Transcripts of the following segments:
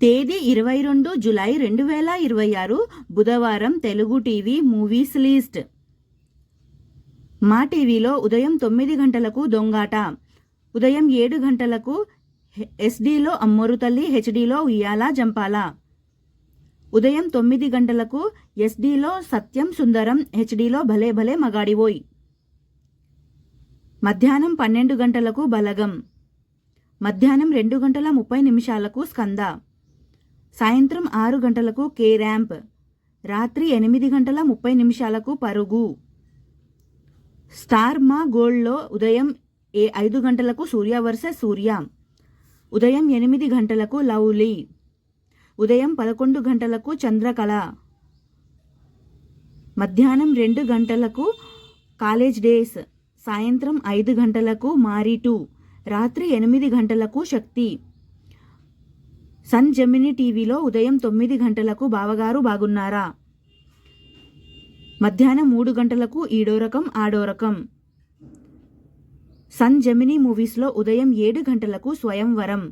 తేదీ 22 జూలై 2026 బుధవారం. Telugu TV movies list. మా టీవీలో ఉదయం 9 గంటలకు దొంగాట, ఉదయం 7 గంటలకు ఎస్డీలో అమ్మోరు తల్లి, హెచ్డీలో ఉయ్యాల జంపాల, ఉదయం 9 గంటలకు ఎస్డీలో సత్యం సుందరం, హెచ్డీలో భలే భలే మగాడివోయ్, మధ్యాహ్నం 12 గంటలకు బలగం, మధ్యాహ్నం 2:30 స్కంద, సాయంత్రం 6 గంటలకు కే ర్యాంప్, రాత్రి 8:30 పరుగు. స్టార్ మా గోల్డ్లో ఉదయం 5 గంటలకు సూర్య వర్సెస్ సూర్య, ఉదయం 8 గంటలకు లవ్లీ, ఉదయం 11 గంటలకు చంద్రకళ, మధ్యాహ్నం 2 గంటలకు కాలేజ్ డేస్, సాయంత్రం 5 గంటలకు మారీ 2, రాత్రి 8 గంటలకు శక్తి. సన్ జెమినీ టీవీలో ఉదయం 9 గంటలకు బావగారు బాగున్నారా, మధ్యాహ్నం 3 గంటలకు ఈడో రకం ఆడో రకం. సన్ జెమినీ మూవీస్లో ఉదయం 7 గంటలకు స్వయంవరం,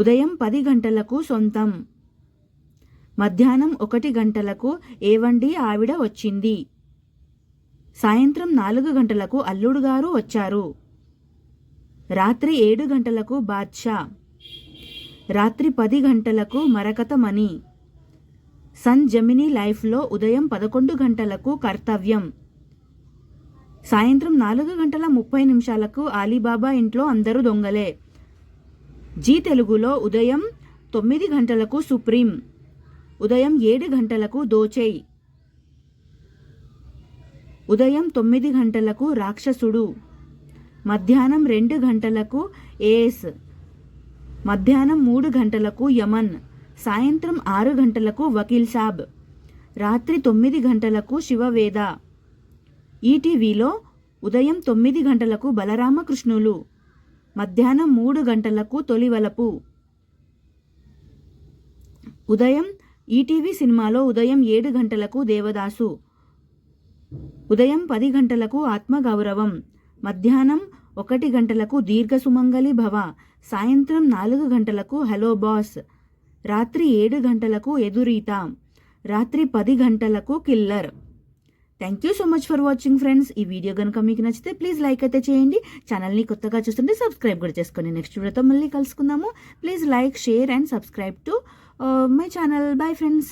ఉదయం 10 గంటలకు సొంతం, మధ్యాహ్నం 1 గంటలకు ఏవండి ఆవిడ వచ్చింది, సాయంత్రం 4 గంటలకు అల్లుడు గారు వచ్చారు, రాత్రి 7 గంటలకు బాద్షా, రాత్రి 10 గంటలకు మరకత మణి. సన్ జెమినీ లైఫ్లో ఉదయం 11 గంటలకు కర్తవ్యం, సాయంత్రం 4:30 ఆలీబాబా ఇంట్లో అందరూ దొంగలే. జీ తెలుగులో ఉదయం 9 గంటలకు సుప్రీం, ఉదయం 7 గంటలకు దోచేయ్, ఉదయం 9 గంటలకు రాక్షసుడు, మధ్యాహ్నం 2 గంటలకు ఏస్, మధ్యాహ్నం 3 గంటలకు యమన్, సాయంత్రం 6 గంటలకు వకీల్ సాబ్, రాత్రి 9 గంటలకు శివవేద. ఈటీవీలో ఉదయం 9 గంటలకు బలరామకృష్ణులు, మధ్యాహ్నం 3 గంటలకు తొలివలపు. ఉదయం ఈటీవీ సినిమాలో ఉదయం 7 గంటలకు దేవదాసు, ఉదయం 10 గంటలకు ఆత్మగౌరవం, మధ్యాహ్నం 1 గంటలకు దీర్ఘ సుమంగళి భవ, సాయంత్రం 4 గంటలకు హలో బాస్, రాత్రి 7 గంటలకు ఎదురీత, రాత్రి 10 గంటలకు killer. Thank you so much for watching friends. ఈ వీడియో కనుక మీకు నచ్చితే ప్లీజ్ లైక్ అయితే చేయండి. ఛానల్ని కొత్తగా చూస్తుంటే సబ్స్క్రైబ్ కూడా చేసుకోండి. నెక్స్ట్ వీడియోతో మళ్ళీ కలుసుకుందాము. Please like, share and subscribe to my channel. Bye friends.